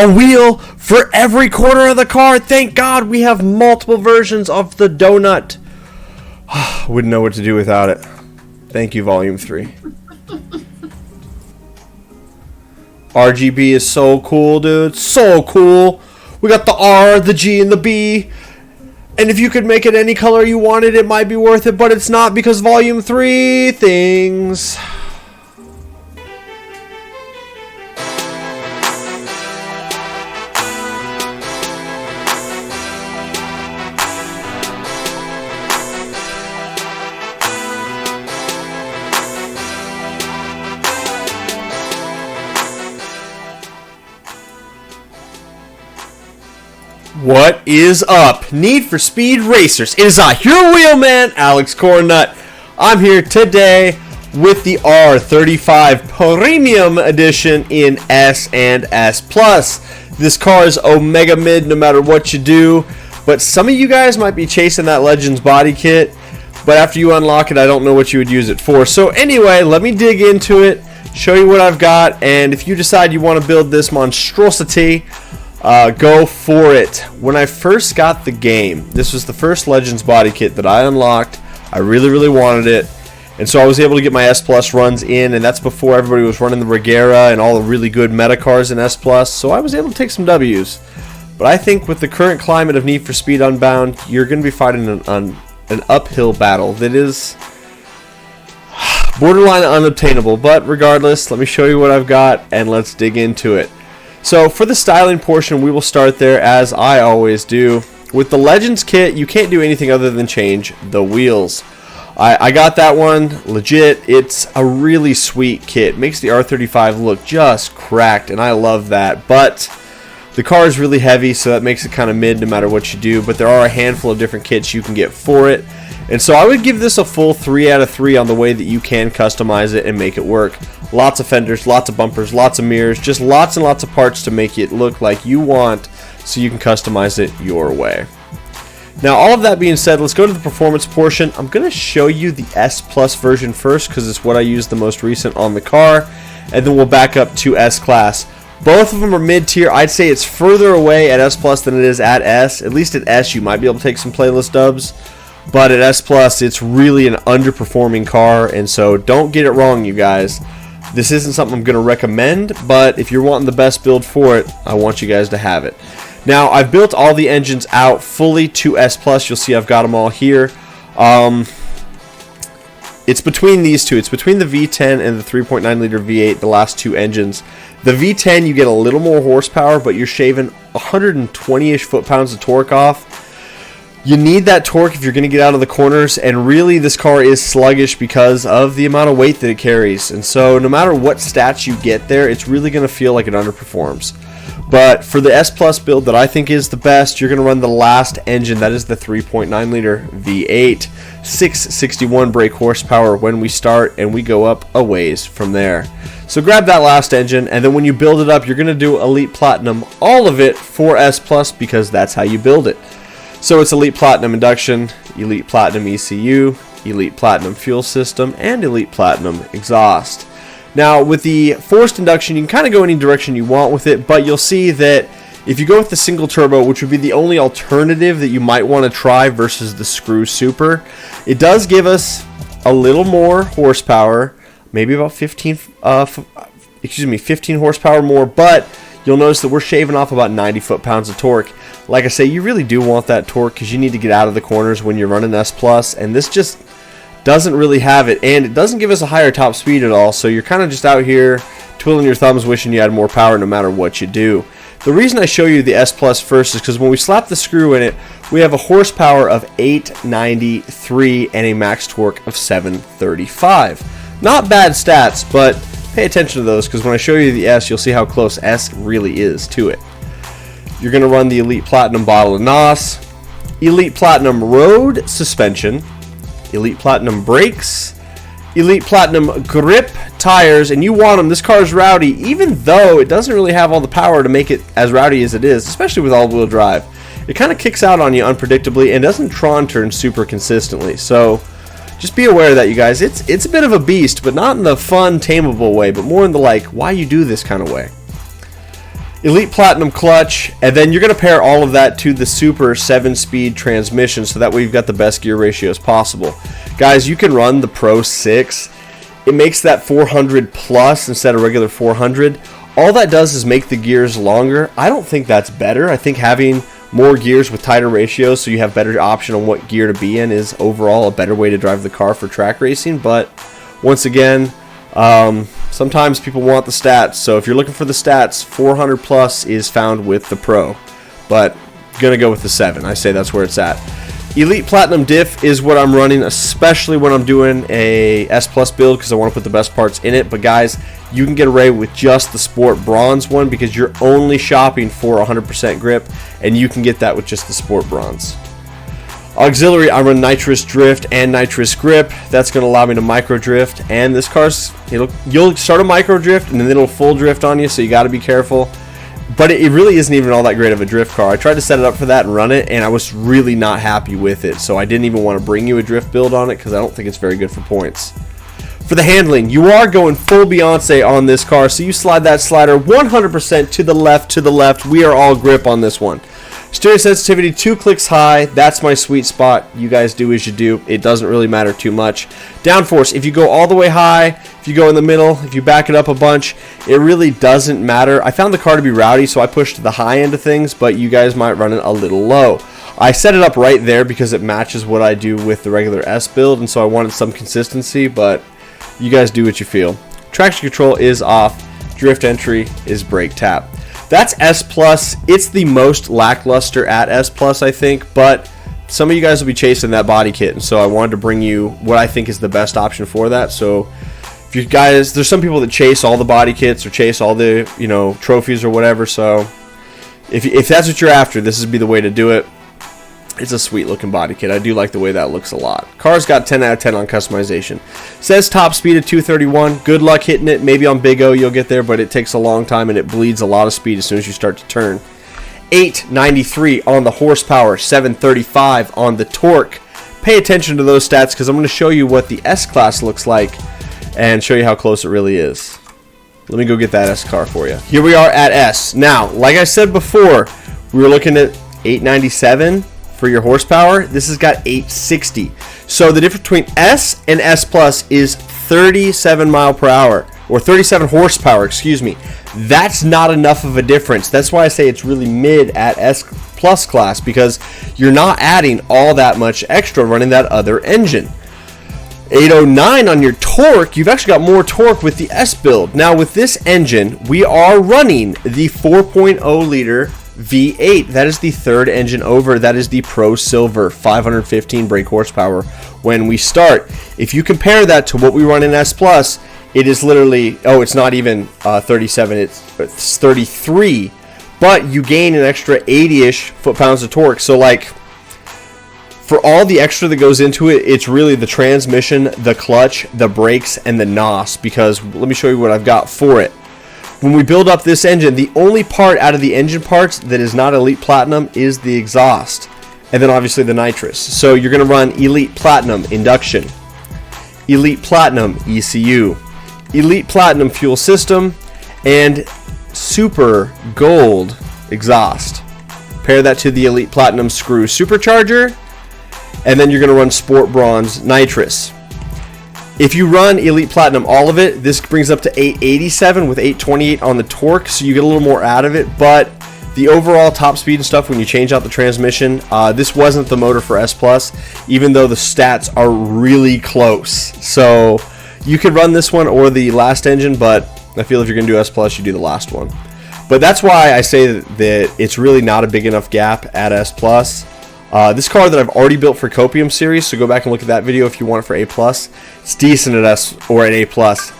a wheel for every corner of the car. Thank God we have multiple versions of the donut. Wouldn't know what to do without it. Thank you, Volume 3. RGB is so cool, dude. So cool. We got the R, the G, and the B. And if you could make it any color you wanted, it might be worth it, but it's not because Volume 3 things. What is up, Need for Speed Racers? It is I, your wheelman, Alex Cornnut. I'm here today with the R35 Premium Edition in S and S Plus. This car is Omega Mid no matter what you do, but some of you guys might be chasing that Legends body kit, but after you unlock it, I don't know what you would use it for. So anyway, let me dig into it, show you what I've got, and if you decide you want to build this monstrosity, go for it. When I first got the game, this was the first Legends body kit that I unlocked. I really wanted it, and so I was able to get my S Plus runs in, and that's before everybody was running the Regera and all the really good meta cars in S Plus, so I was able to take some W's. But I think with the current climate of Need for Speed Unbound, you're going to be fighting an uphill battle that is borderline unobtainable. But regardless, let me show you what I've got, and let's dig into it. So for the styling portion, we will start there as I always do. With the Legends kit, you can't do anything other than change the wheels. I got that one legit. It's a really sweet kit. Makes the R35 look just cracked, and I love that. But the car is really heavy, so that makes it kind of mid no matter what you do. But there are a handful of different kits you can get for it. And so I would give this a full 3 out of 3 on the way that you can customize it and make it work. Lots of fenders, lots of bumpers, lots of mirrors, just lots and lots of parts to make it look like you want so you can customize it your way. Now, all of that being said, let's go to the performance portion. I'm going to show you the S Plus version first because it's what I used the most recent on the car, and then we'll back up to S Class. Both of them are mid-tier. I'd say it's further away at S Plus than it is at S. At least at S, you might be able to take some playlist dubs. But at S Plus, it's really an underperforming car, and so don't get it wrong, you guys. This isn't something I'm going to recommend, but if you're wanting the best build for it, I want you guys to have it. Now, I've built all the engines out fully to S Plus. You'll see I've got them all here. It's between these two. It's between the V10 and the 3.9 liter V8, the last two engines. The V10, you get a little more horsepower, but you're shaving 120-ish foot-pounds of torque off. You need that torque if you're going to get out of the corners, and really this car is sluggish because of the amount of weight that it carries. And so no matter what stats you get there, it's really going to feel like it underperforms. But for the S Plus build that I think is the best, you're going to run the last engine. That is the 3.9 liter V8, 661 brake horsepower when we start, and we go up a ways from there. So grab that last engine, and then when you build it up, you're going to do Elite Platinum, all of it for S Plus, because that's how you build it. So it's Elite Platinum Induction, Elite Platinum ECU, Elite Platinum Fuel System, and Elite Platinum Exhaust. Now, with the forced induction, you can kind of go any direction you want with it, but you'll see that if you go with the single turbo, which would be the only alternative that you might want to try versus the Screw Super, it does give us a little more horsepower, maybe about 15 horsepower more, but you'll notice that we're shaving off about 90 foot-pounds of torque. Like I say, you really do want that torque because you need to get out of the corners when you're running S Plus, and this just doesn't really have it, and it doesn't give us a higher top speed at all, so you're kind of just out here twiddling your thumbs wishing you had more power no matter what you do. The reason I show you the S Plus first is because when we slap the screw in it, we have a horsepower of 893 and a max torque of 735. Not bad stats, but pay attention to those because when I show you the S, you'll see how close S really is to it. You're going to run the Elite Platinum bottle of NOS, Elite Platinum Road Suspension, Elite Platinum Brakes, Elite Platinum Grip Tires, and you want them. This car is rowdy, even though it doesn't really have all the power to make it as rowdy as it is, especially with all-wheel drive. It kind of kicks out on you unpredictably and doesn't Tron turn super consistently, so just be aware of that, you guys. It's a bit of a beast, but not in the fun, tameable way, but more in the like, why you do this kind of way. Elite Platinum clutch, and then you're going to pair all of that to the Super 7-speed transmission, so that way you've got the best gear ratios possible. Guys, you can run the Pro 6. It makes that 400 plus instead of regular 400. All that does is make the gears longer. I don't think that's better. I think having more gears with tighter ratios so you have better option on what gear to be in is overall a better way to drive the car for track racing. But once again, sometimes people want the stats, so if you're looking for the stats, 400 plus is found with the Pro, but gonna go with the 7. I say that's where it's at. Elite Platinum diff is what I'm running, especially when I'm doing a S Plus build, because I want to put the best parts in it. But guys, you can get away with just the Sport Bronze one because you're only shopping for 100% grip, and you can get that with just the Sport Bronze. Auxiliary, I run nitrous drift and nitrous grip. That's going to allow me to micro drift, and this car's, you'll start a micro drift and then it'll full drift on you, so you got to be careful. But it really isn't even all that great of a drift car. I tried to set it up for that and run it, and I was really not happy with it, so I didn't even want to bring you a drift build on it because I don't think it's very good for points. For the handling, you are going full Beyonce on this car, so you slide that slider 100% to the left. We are all grip on this one. Steering sensitivity, 2 clicks high. That's my sweet spot. You guys do as you do. It doesn't really matter too much. Downforce, if you go all the way high, if you go in the middle, if you back it up a bunch, it really doesn't matter. I found the car to be rowdy, so I pushed the high end of things, but you guys might run it a little low. I set it up right there because it matches what I do with the regular S build, and so I wanted some consistency, but you guys do what you feel. Traction control is off. Drift entry is brake tap. That's S Plus. It's the most lackluster at S Plus, I think, but some of you guys will be chasing that body kit, and so I wanted to bring you what I think is the best option for that. So if you guys, there's some people that chase all the body kits or chase all the, trophies or whatever, so if that's what you're after, this would be the way to do it. It's a sweet looking body kit. I do like the way that looks a lot. Car's got 10 out of 10 on customization. Says top speed of 231. Good luck hitting it. Maybe on Big O you'll get there, but it takes a long time and it bleeds a lot of speed as soon as you start to turn. 893 on the horsepower, 735 on the torque. Pay attention to those stats because I'm going to show you what the S-Class looks like and show you how close it really is. Let me go get that S car for you. Here we are at S. Now, like I said before, we were looking at 897 for your horsepower. This has got 860. So the difference between S and S Plus is 37 mile per hour, or 37 horsepower, excuse me. That's not enough of a difference. That's why I say it's really mid at S Plus class, because you're not adding all that much extra running that other engine. 809 on your torque, you've actually got more torque with the S build. Now with this engine, we are running the 4.0 liter V8. That is the third engine over. That is the Pro Silver, 515 brake horsepower when we start. If you compare that to what we run in S Plus, it is literally, it's not even 37, it's 33, but you gain an extra 80-ish foot-pounds of torque. So like, for all the extra that goes into it, it's really the transmission, the clutch, the brakes, and the NOS, because let me show you what I've got for it. When we build up this engine, the only part out of the engine parts that is not Elite Platinum is the exhaust, and then obviously the nitrous. So you're going to run Elite Platinum induction, Elite Platinum ECU, Elite Platinum fuel system, and Super Gold exhaust. Pair that to the Elite Platinum screw supercharger, and then you're going to run Sport Bronze nitrous. If you run Elite Platinum all of it, this brings up to 887 with 828 on the torque, so you get a little more out of it, but the overall top speed and stuff, when you change out the transmission, this wasn't the motor for S Plus, even though the stats are really close. So you could run this one or the last engine, but I feel if you're going to do S Plus, you do the last one. But that's why I say that it's really not a big enough gap at S Plus. This car that I've already built for Copium series, so go back and look at that video if you want it for A+. It's decent at S or at A+.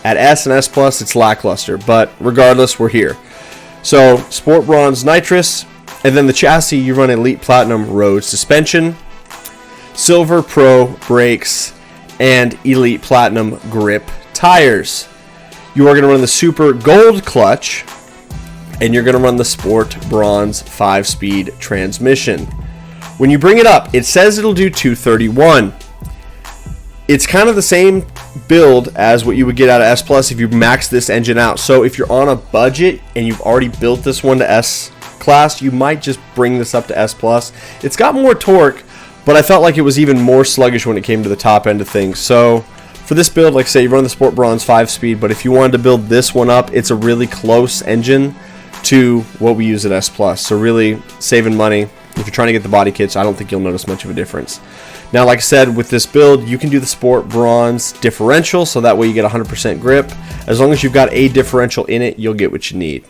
At S and S+, it's lackluster, but regardless, we're here. So, Sport Bronze nitrous, and then the chassis, you run Elite Platinum road suspension, Silver Pro brakes, and Elite Platinum grip tires. You are going to run the Super Gold clutch, and you're going to run the Sport Bronze 5-speed transmission. When you bring it up, it says it'll do 231. It's kind of the same build as what you would get out of S Plus if you max this engine out. So if you're on a budget and you've already built this one to S Class, you might just bring this up to S Plus. It's got more torque, but I felt like it was even more sluggish when it came to the top end of things. So for this build, like I say, you run the Sport Bronze 5-speed, but if you wanted to build this one up, it's a really close engine to what we use at S Plus. So really saving money. If you're trying to get the body kits, I don't think you'll notice much of a difference. Now, like I said, with this build, you can do the Sport Bronze differential, so that way you get 100% grip. As long as you've got a differential in it, you'll get what you need.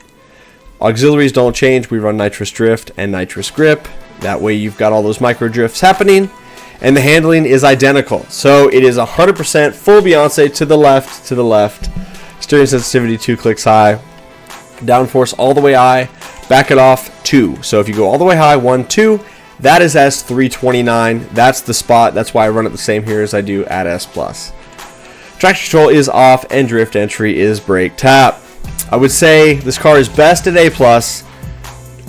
Auxiliaries don't change. We run nitrous drift and nitrous grip. That way you've got all those micro drifts happening. And the handling is identical. So it is 100% full Beyonce to the left, to the left. Steering sensitivity 2 clicks high. Downforce all the way high. Back it off 2. So if you go all the way high, 1, 2, that is S329. That's the spot. That's why I run it the same here as I do at S Plus. Traction control is off and drift entry is brake tap. I would say this car is best at A plus,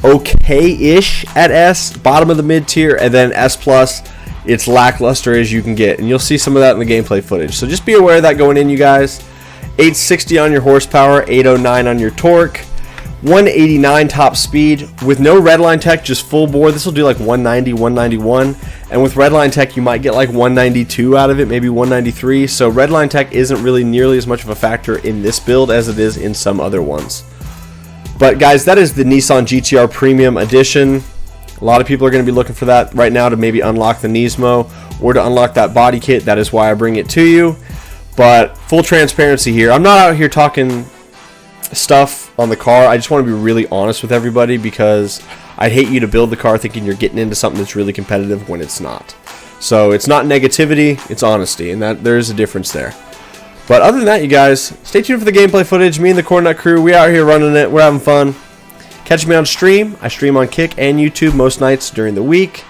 okay-ish at S, bottom of the mid tier, and then S plus, it's lackluster as you can get. And you'll see some of that in the gameplay footage. So just be aware of that going in, you guys. 860 on your horsepower, 809 on your torque. 189 top speed with no redline tech, just full bore. This will do like 190, 191, and with redline tech you might get like 192 out of it, maybe 193. So redline tech isn't really nearly as much of a factor in this build as it is in some other ones. But guys, that is the Nissan GTR Premium Edition. A lot of people are going to be looking for that right now to maybe unlock the Nismo or to unlock that body kit. That is why I bring it to you. But full transparency here, I'm not out here talking stuff on the car. I just want to be really honest with everybody, because I'd hate you to build the car thinking you're getting into something that's really competitive when it's not. So it's not negativity, it's honesty, and that there's a difference there. But other than that, you guys, stay tuned for the gameplay footage. Me and the Cornnut crew, we out here running it. We're having fun. Catch me on stream. I stream on Kick and YouTube most nights during the week.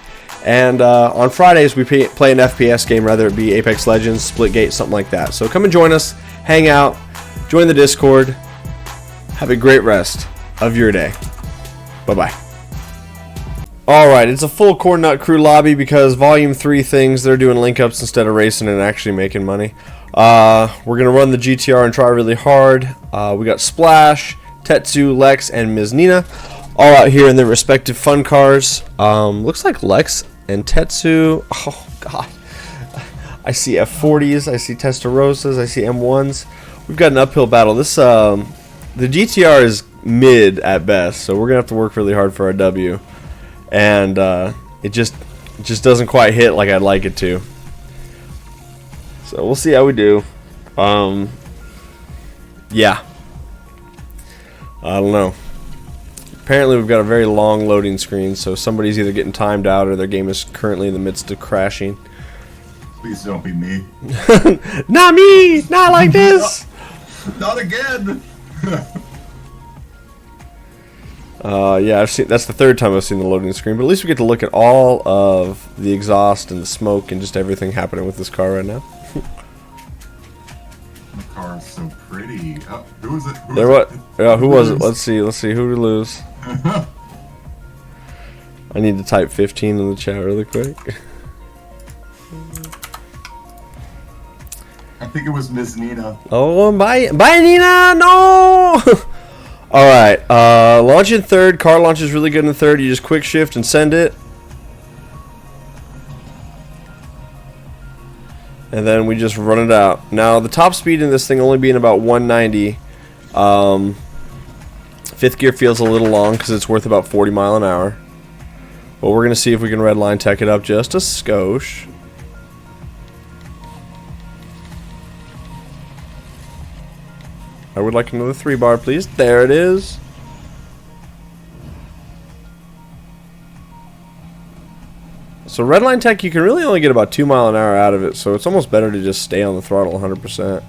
And on Fridays, we play an FPS game, whether it be Apex Legends, Splitgate, something like that. So come and join us, hang out, join the Discord. Have a great rest of your day. Bye-bye. Alright, it's a full Cornnut crew lobby because Volume 3 things, they're doing link-ups instead of racing and actually making money. We're going to run the GTR and try really hard. We got Splash, Tetsu, Lex, and Ms. Nina all out here in their respective fun cars. Looks like Lex and Tetsu. Oh, God. I see F40s, I see Testarossas, I see M1s. We've got an uphill battle. This, the GTR is mid at best, so we're going to have to work really hard for our W. And it just doesn't quite hit like I'd like it to. So we'll see how we do. Yeah. I don't know. Apparently we've got a very long loading screen, so somebody's either getting timed out or their game is currently in the midst of crashing. Please don't be me. Not me! Not like this! Not again! Yeah, that's the third time I've seen the loading screen, but at least we get to look at all of the exhaust and the smoke and just everything happening with this car right now. The car is so pretty. Who was it? Who was it? Let's see. Who did we lose? I need to type 15 in the chat really quick. I think it was Ms. Nina. Oh, bye Nina! No! Alright, launch in third. Car launch is really good in third. You just quick shift and send it. And then we just run it out. Now, the top speed in this thing only being about 190. Fifth gear feels a little long because it's worth about 40 miles an hour. But we're going to see if we can redline tech it up just a skosh. I would like another 3-bar, please. There it is. So redline tech, you can really only get about 2 miles an hour out of it, so it's almost better to just stay on the throttle 100%.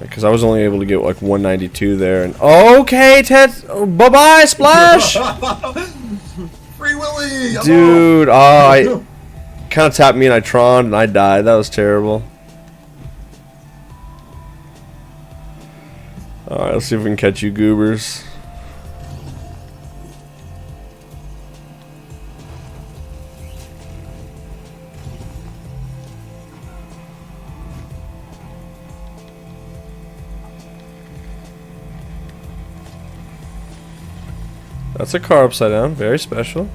Because I was only able to get like 192 there. And okay, Ted. Oh, bye-bye, Splash. Free Willy. Dude, I kind of tapped me and I troned and I died. That was terrible. Alright, let's see if we can catch you goobers. That's a car upside down. Very special.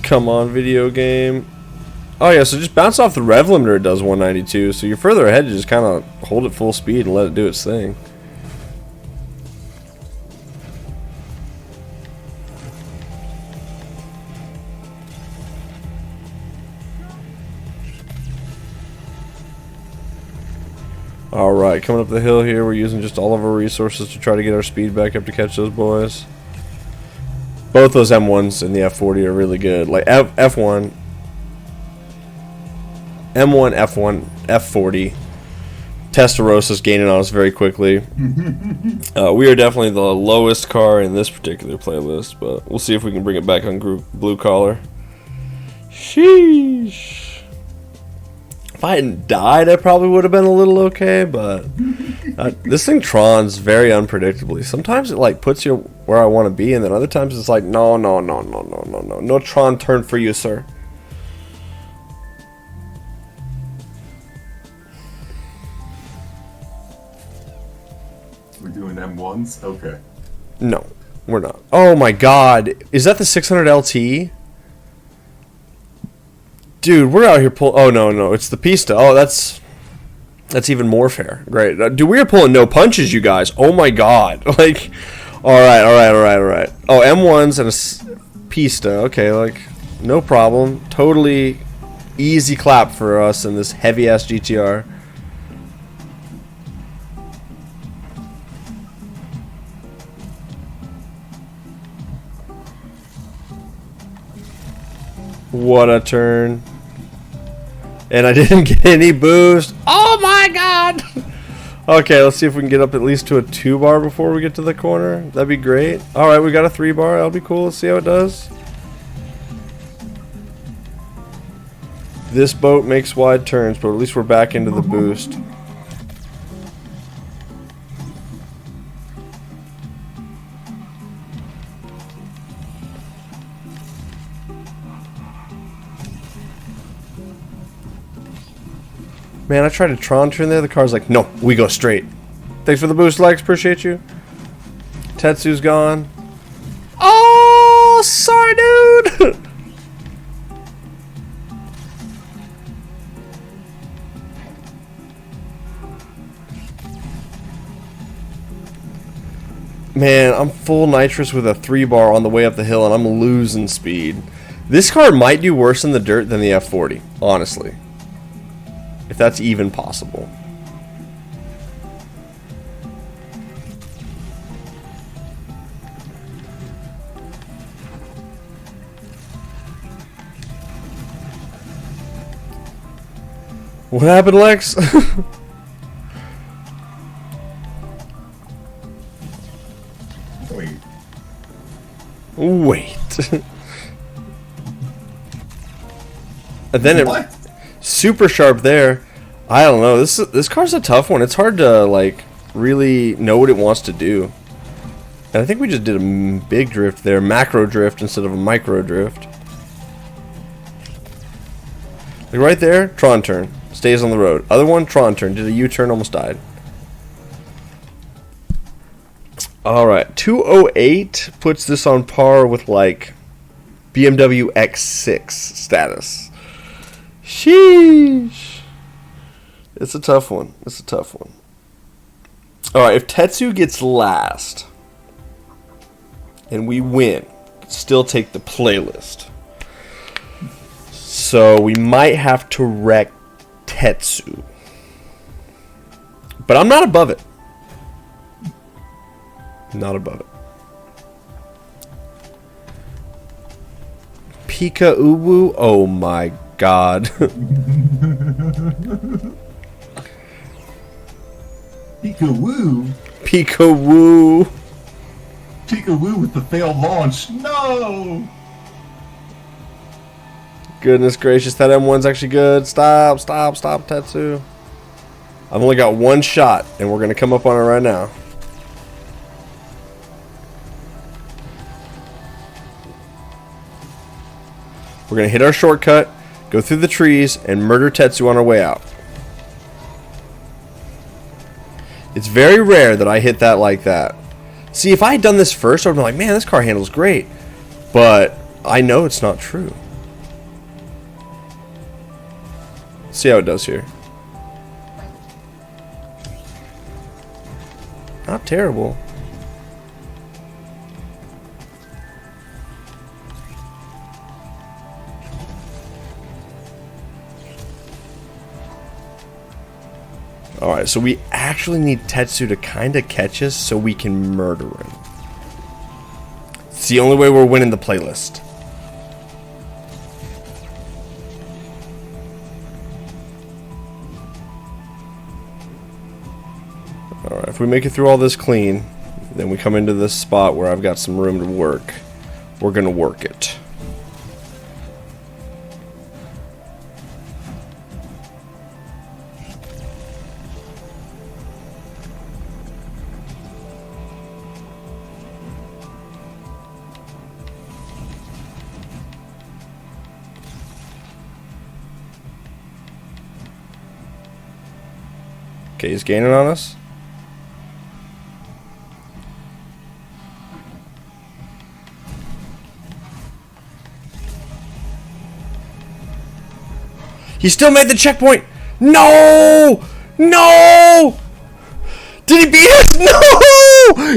Come on, video game. Oh yeah, so just bounce off the rev limiter, it does 192. So you're further ahead, you just kind of hold it full speed and let it do its thing. Alright, coming up the hill here, we're using just all of our resources to try to get our speed back up to catch those boys. Both those M1s and the F40 are really good. Like F1, M1, F1, F40. Testarosa's gaining on us very quickly. We are definitely the lowest car in this particular playlist, but we'll see if we can bring it back on Blue Collar. Sheesh. If I hadn't died, I probably would have been a little okay, but this thing trons very unpredictably. Sometimes it like puts you where I want to be, and then other times it's like, no, no tron turn for you, sir. We're doing M1s? Okay. No, we're not. Oh my god, is that the 600 LT? Dude, we're out here pulling... Oh, no, it's the Pista. Oh, that's even more fair. Great. Dude, we are pulling no punches, you guys. Oh, my God. Like, all right. Oh, M1s and a Pista. Okay, like, no problem. Totally easy clap for us in this heavy-ass GTR. What a turn. And I didn't get any boost. Oh my god! Okay, let's see if we can get up at least to a 2-bar before we get to the corner. That'd be great. Alright, we got a 3-bar. That'll be cool. Let's see how it does. This boat makes wide turns, but at least we're back into the boost. Man, I tried to Tron turn there. The car's like, no, we go straight. Thanks for the boost, Lex. Appreciate you. Tetsu's gone. Oh, sorry, dude. Man, I'm full nitrous with a 3-bar on the way up the hill, and I'm losing speed. This car might do worse in the dirt than the F40, honestly. If that's even possible. What happened, Lex? Wait. And then it super sharp there. I don't know. This car's a tough one. It's hard to like really know what it wants to do. And I think we just did a big drift there, macro drift instead of a micro drift. Like right there, Tron turn, stays on the road. Other one, Tron turn, did a U-turn, almost died. All right, 208 puts this on par with like BMW X6 status. Sheesh. It's a tough one. It's a tough one. All right, if Tetsu gets last and we win, still take the playlist. So we might have to wreck Tetsu. But I'm not above it. Not above it. Pika Uwu? Oh my god. Pika-woo. Pika-woo. Pika-woo with the failed launch. No! Goodness gracious, that M1's actually good. Stop, Tetsu. I've only got one shot, and we're going to come up on it right now. We're going to hit our shortcut, go through the trees, and murder Tetsu on our way out. It's very rare that I hit that like that. See, if I had done this first, I would have been like, man, this car handles great. But I know it's not true. See how it does here. Not terrible. Alright, so we actually need Tetsu to kind of catch us so we can murder him. It's the only way we're winning the playlist. Alright, if we make it through all this clean, then we come into this spot where I've got some room to work. We're gonna work it. Okay, he's gaining on us. He still made the checkpoint. No! No! Did he beat us? No!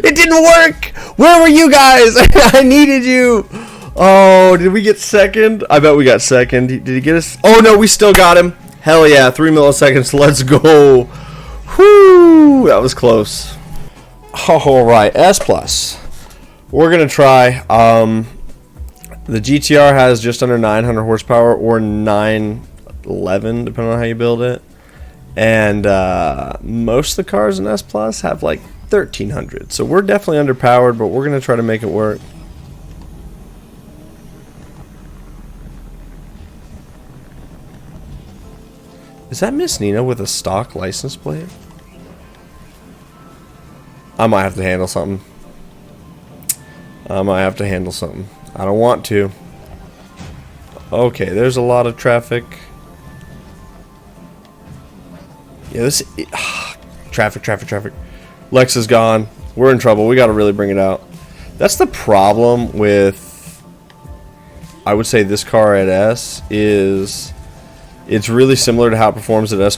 It didn't work. Where were you guys? I needed you. Oh, did we get second? I bet we got second. Did he get us? Oh, no, we still got him. Hell yeah, 3 milliseconds. Let's go. Whoo! That was close. All right, S+. We're going to try. The GTR has just under 900 horsepower or 911, depending on how you build it. And most of the cars in S+ have like 1300. So we're definitely underpowered, but we're going to try to make it work. Is that Miss Nina with a stock license plate? I might have to handle something. I might have to handle something. I don't want to. Okay, there's a lot of traffic. Yeah, this... Traffic. Lex is gone. We're in trouble. We got to really bring it out. That's the problem with... I would say this car at S is... It's really similar to how it performs at S+,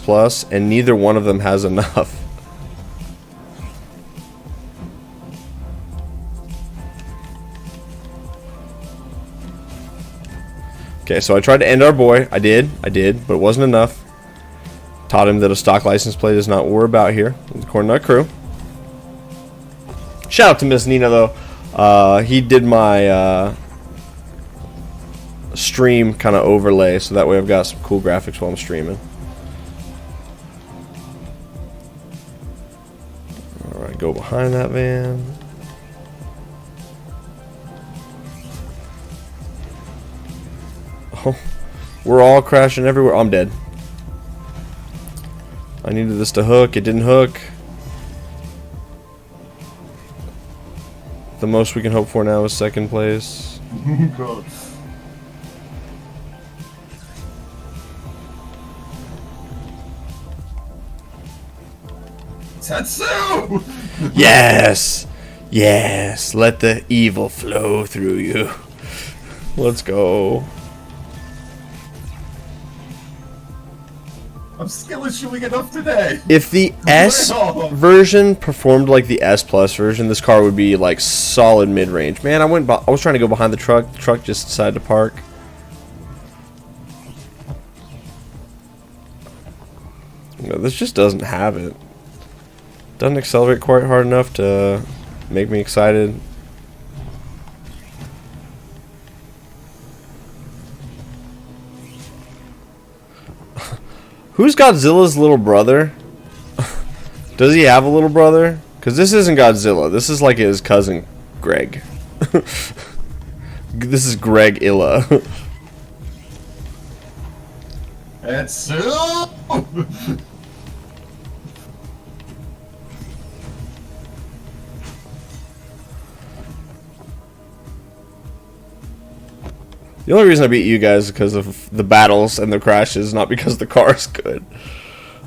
and neither one of them has enough. Okay, so I tried to end our boy. I did, but it wasn't enough. Taught him that a stock license plate is not what we're about here. The Cornnut crew. Shout out to Miss Nina, though. He did my... stream kind of overlay, so that way I've got some cool graphics while I'm streaming. Alright, go behind that van. Oh, we're all crashing everywhere. I'm dead. I needed this to hook. It didn't hook. The most we can hope for now is second place. God. Tetsu! Yes! Yes! Let the evil flow through you. Let's go. I'm skill issuing enough today. If the S version performed like the S+ version, this car would be like solid mid-range. Man, I was trying to go behind the truck. The truck just decided to park. No, this just doesn't have it. Doesn't accelerate quite hard enough to make me excited. Who's Godzilla's little brother? Does he have a little brother? Because this isn't Godzilla. This is like his cousin, Greg. This is Greg Illa. Tetsu! The only reason I beat you guys is because of the battles and the crashes, not because the car is good.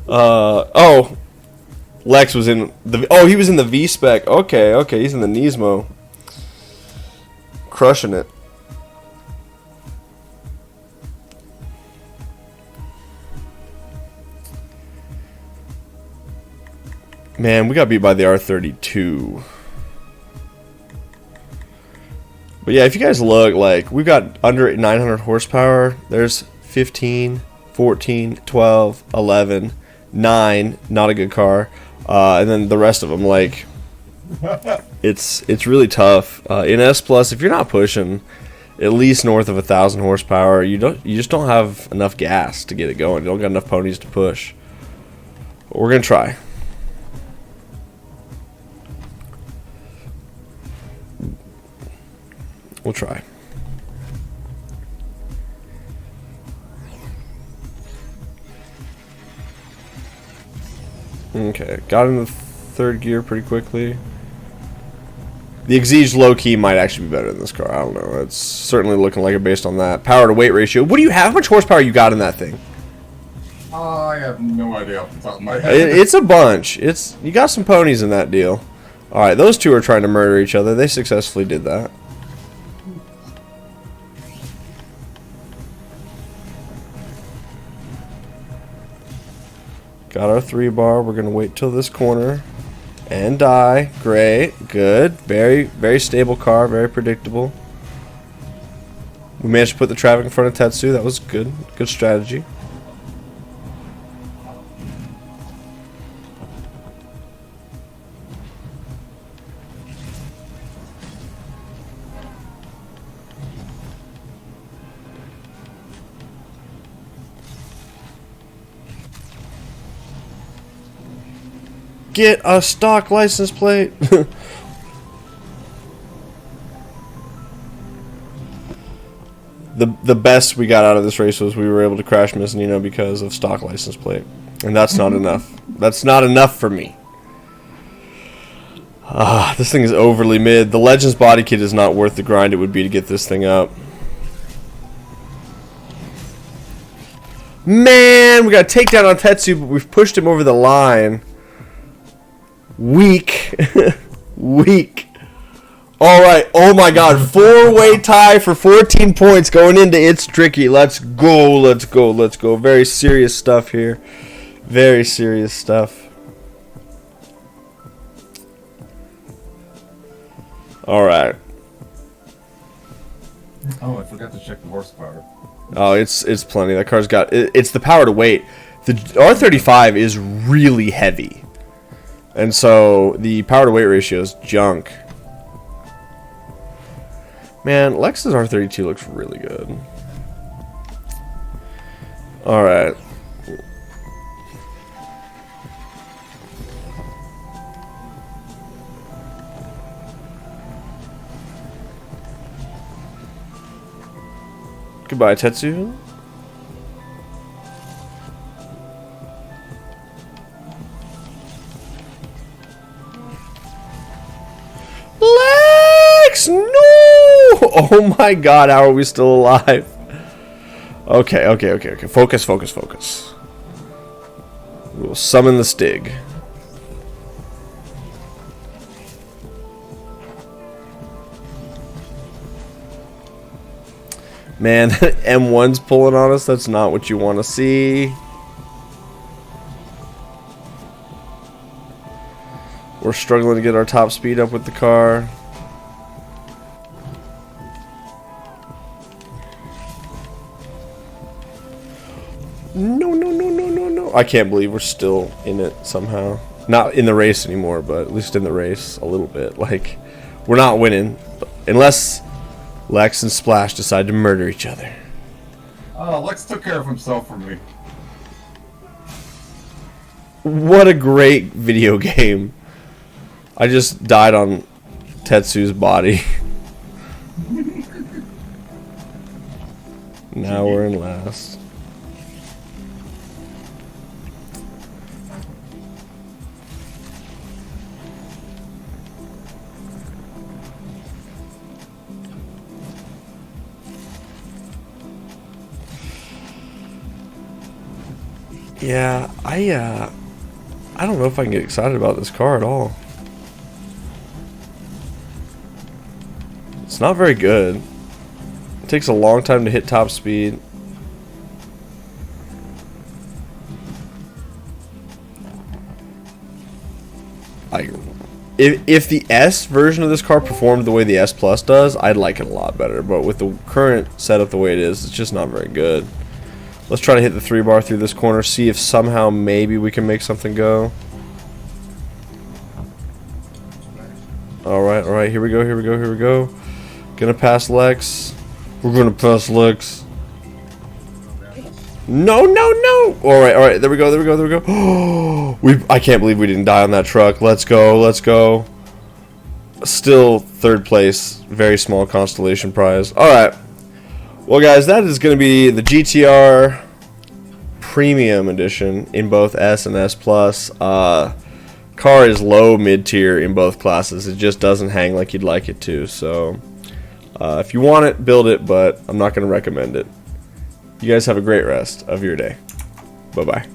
Oh. Lex was in the... Oh, he was in the V-Spec. Okay, okay. He's in the Nismo. Crushing it. Man, we got beat by the R32. But yeah, if you guys look, like, we've got under 900 horsepower. There's 15, 14, 12, 11, 9. Not a good car. And then the rest of them, like, it's really tough. In S Plus, if you're not pushing at least north of 1,000 horsepower, you just don't have enough gas to get it going. You don't got enough ponies to push. But we're gonna try. We'll try. Okay, got in the third gear pretty quickly. The Exige low-key might actually be better than this car. I don't know. It's certainly looking like it based on that. Power to weight ratio. What do you have? How much horsepower you got in that thing? I have no idea off the top of my head. It's a bunch. You got some ponies in that deal. Alright, those two are trying to murder each other. They successfully did that. Got our 3-bar. We're going to wait till this corner. And die. Great. Good. Very, very stable car. Very predictable. We managed to put the traffic in front of Tetsu. That was good. Good strategy. Get a stock license plate. The best we got out of this race was we were able to crash Missanino because of stock license plate, and that's not enough. That's not enough for me. This thing is overly mid. The Legends body kit is not worth the grind it would be to get this thing up. Man, we got a takedown on Tetsu, but we've pushed him over the line. Weak. Weak. Alright, oh my god, 4-way tie for 14 points going into It's Tricky. Let's go, let's go, let's go. Very serious stuff here. Very serious stuff. Alright. Oh, I forgot to check the horsepower. Oh, it's plenty. That car's got... It's the power to weight. The R35 is really heavy. And so the power to weight ratio is junk. Man, Lex's R32 looks really good. Alright. Goodbye, Tetsu. Lex! No! Oh my god, how are we still alive? Okay, okay, okay, okay. Focus, focus, focus. We will summon the Stig. Man, M1's pulling on us. That's not what you want to see. We're struggling to get our top speed up with the car. No, no, no, no, no, no. I can't believe we're still in it somehow. Not in the race anymore, but at least in the race a little bit. Like, we're not winning. Unless Lex and Splash decide to murder each other. Oh, Lex took care of himself for me. What a great video game. I just died on Tetsu's body. Now we're in last. Yeah, I don't know if I can get excited about this car at all. It's not very good. It takes a long time to hit top speed. If the S version of this car performed the way the S Plus does, I'd like it a lot better. But with the current setup the way it is, it's just not very good. Let's try to hit the 3-bar through this corner, see if somehow maybe we can make something go. Alright, here we go. Gonna pass Lex. We're gonna pass Lex. No. Alright, there we go. I can't believe we didn't die on that truck. Let's go. Still third place. Very small constellation prize. Alright. Well, guys, that is going to be the GTR Premium Edition in both S and S Plus. Car is low mid-tier in both classes. It just doesn't hang like you'd like it to. So, if you want it, build it, but I'm not going to recommend it. You guys have a great rest of your day. Bye-bye.